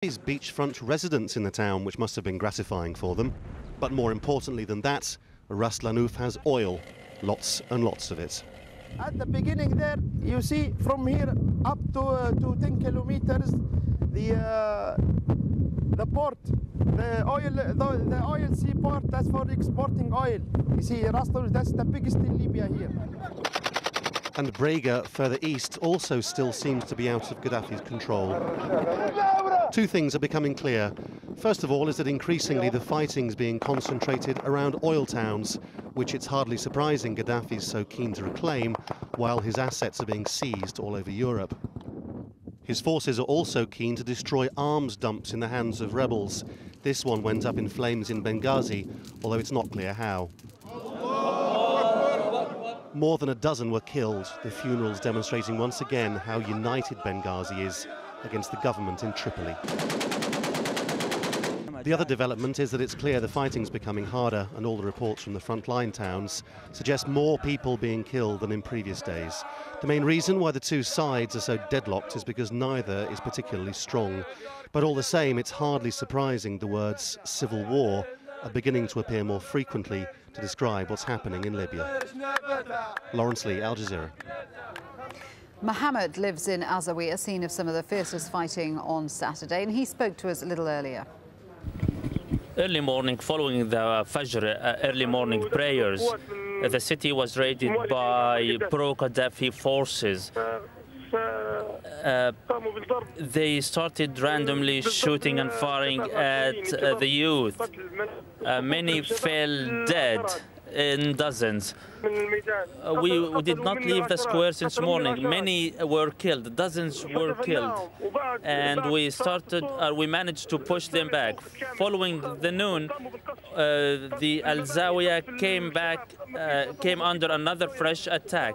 These beachfront residents in the town, which must have been gratifying for them. But more importantly than that, Ras Lanuf has oil, lots and lots of it. At the beginning there, you see from here up to 10 kilometers, the port, the oil seaport, that's for exporting oil. You see, Ras Lanuf, that's the biggest in Libya here. And Brega, further east, also still seems to be out of Gaddafi's control. Two things are becoming clear. First of all is that increasingly the fighting's being concentrated around oil towns, which it's hardly surprising Gaddafi's so keen to reclaim, while his assets are being seized all over Europe. His forces are also keen to destroy arms dumps in the hands of rebels. This one went up in flames in Benghazi, although it's not clear how. More than a dozen were killed, the funerals demonstrating once again how united Benghazi is against the government in Tripoli. The other development is that it's clear the fighting's becoming harder, and all the reports from the frontline towns suggest more people being killed than in previous days. The main reason why the two sides are so deadlocked is because neither is particularly strong. But all the same, it's hardly surprising the words civil war are beginning to appear more frequently to describe what's happening in Libya. Lawrence Lee, Al Jazeera. Mohammed lives in AlJazeera, scene of some of the fiercest fighting on Saturday, and he spoke to us a little earlier. Early morning, following the Fajr, early morning prayers, the city was raided by pro-Gaddafi forces. They started randomly shooting and firing at the youth. Many fell dead in dozens. We did not leave the square since morning. Many were killed, dozens were killed, and we managed to push them back. Following the noon, the AlJazeera came under another fresh attack.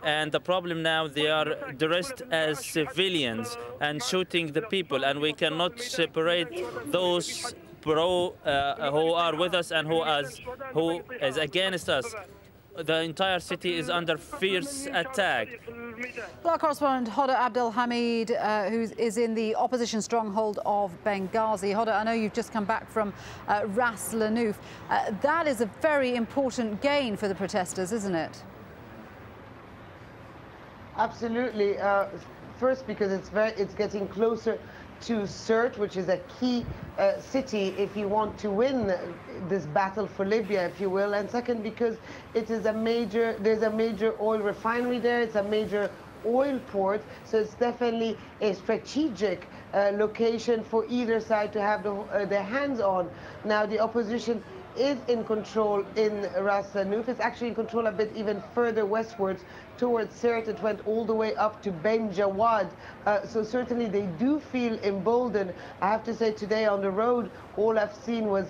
And the problem now, they are dressed as civilians and shooting the people, and we cannot separate those who are with us and who is against us. The entire city is under fierce attack. Our correspondent Hoda Abdelhamid, who is in the opposition stronghold of Benghazi. Hoda, I know you've just come back from Ras Lanuf. That is a very important gain for the protesters, isn't it? Absolutely. First, because it's getting closer to Sirte, which is a key city if you want to win this battle for Libya, if you will. And second, because there's a major oil refinery there. It's a major oil port, so it's definitely a strategic location for either side to have their hands on. Now, the opposition is in control in Ras Lanuf. It's actually in control a bit even further westwards towards Sirte. It went all the way up to Ben Jawad. So certainly they do feel emboldened. I have to say, today on the road, all I've seen was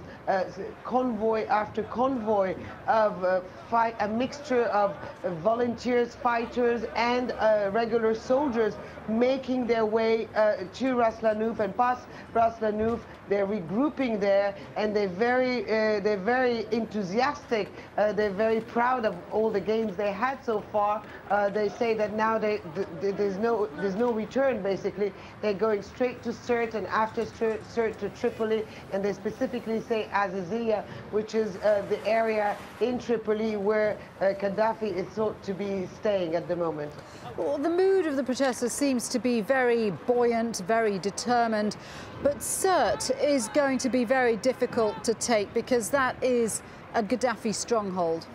convoy after convoy of a mixture of volunteers, fighters, and regular soldiers making their way to Ras Lanuf and past Ras Lanuf. They're regrouping there, and they're very enthusiastic. They're very proud of all the gains they had so far. They say that now there's no return. Basically, they're going straight to Sirte, and after Sirte to Tripoli, and they specifically say AlJazeera, which is the area in Tripoli where Gaddafi is thought to be staying at the moment. Well, the mood of the protesters seems to be very buoyant, very determined, but Sirte is going to be very difficult to take because that is a Gaddafi stronghold.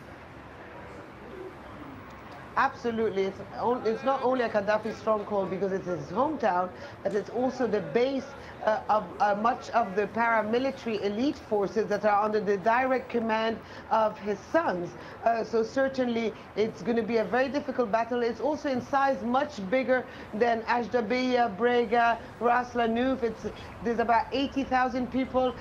Absolutely. It's not only a Gaddafi stronghold because it's his hometown, but it's also the base of much of the paramilitary elite forces that are under the direct command of his sons. So certainly it's going to be a very difficult battle. It's also in size much bigger than AlJazeera, Brega, Ras Lanuf. There's about 80,000 people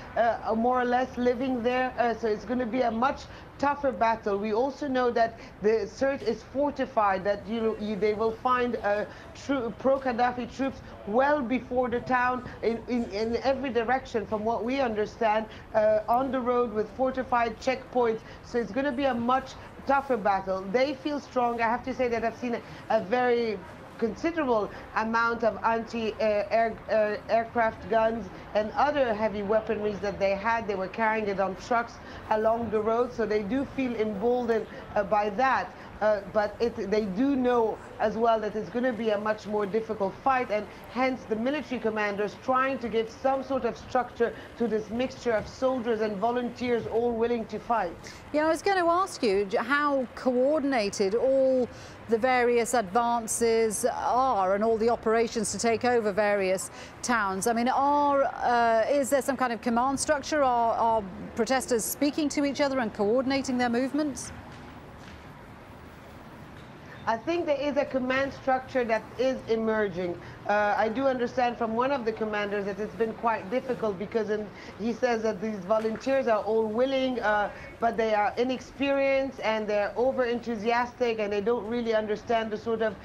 more or less living there. So it's going to be a much tougher battle. We also know that the Sirte is fortified, that they will find pro-Gaddafi troops well before the town in every direction, from what we understand, on the road with fortified checkpoints. So it's going to be a much tougher battle. They feel strong. I have to say that I've seen a very considerable amount of anti-aircraft guns and other heavy weaponry that they had. They were carrying it on trucks along the road, so they do feel emboldened by that. But they do know as well that it's going to be a much more difficult fight, and hence the military commanders trying to give some sort of structure to this mixture of soldiers and volunteers all willing to fight. Yeah, I was going to ask you how coordinated all the various advances are and all the operations to take over various towns. I mean, is there some kind of command structure? Are protesters speaking to each other and coordinating their movements? I think there is a command structure that is emerging. I do understand from one of the commanders that it's been quite difficult because he says that these volunteers are all willing, but they are inexperienced and they're over-enthusiastic and they don't really understand the sort of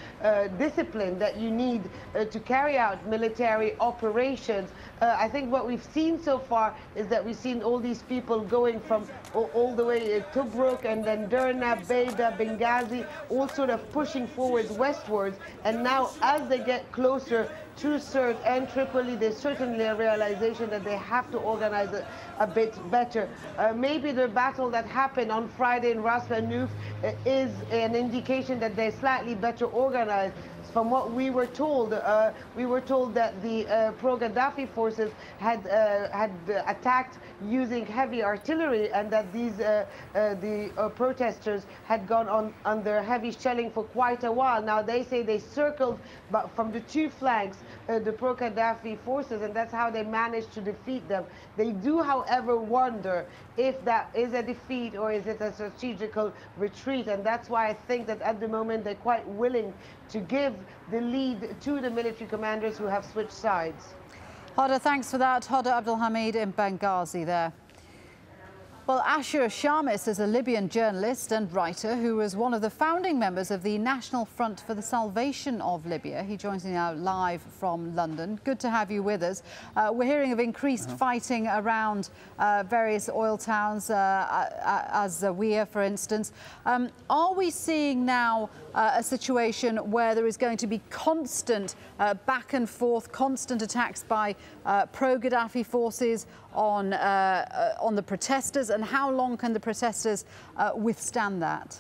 discipline that you need to carry out military operations. I think what we've seen so far is that we've seen all these people going from all the way to Tobruk and then Derna, Beida, Benghazi, all sort of pushing forward westwards. And now as they get closer to Sirte and Tripoli, there's certainly a realization that they have to organize it a bit better. Maybe the battle that happened on Friday in Ras Lanouf is an indication that they're slightly better organized. From what we were told that the pro-Gaddafi forces had attacked using heavy artillery, and that the protesters had gone under heavy shelling for quite a while. Now they say they circled, but from the two flanks, the pro-Gaddafi forces, and that's how they managed to defeat them. They do, however, wonder if that is a defeat or is it a strategical retreat, and that's why I think that at the moment they're quite willing to give the lead to the military commanders who have switched sides. Hoda, thanks for that. Hoda Abdelhamid in Benghazi there. Well, Ashur Shamis is a Libyan journalist and writer who was one of the founding members of the National Front for the Salvation of Libya. He joins me now live from London. Good to have you with us. We're hearing of increased fighting around various oil towns, AlJazeera, for instance. Are we seeing now a situation where there is going to be constant back and forth, constant attacks by pro-Gaddafi forces on the protesters, and how long can the protesters withstand that?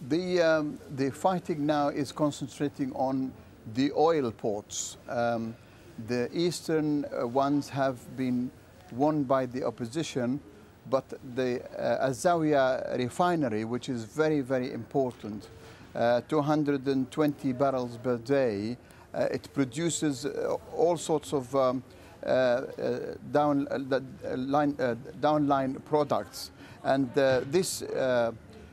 The fighting now is concentrating on the oil ports. The eastern ones have been won by the opposition, but the AlJazeera refinery, which is very, very important, 220 barrels per day, it produces all sorts of downline products, and this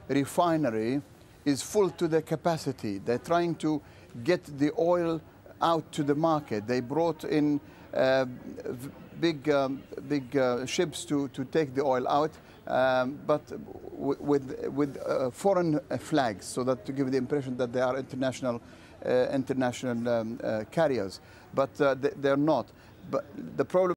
refinery is full to the capacity. They're trying to get the oil out to the market. They brought in big ships to take the oil out, but with foreign flags, so that to give the impression that they are international carriers, but they're not. But the problem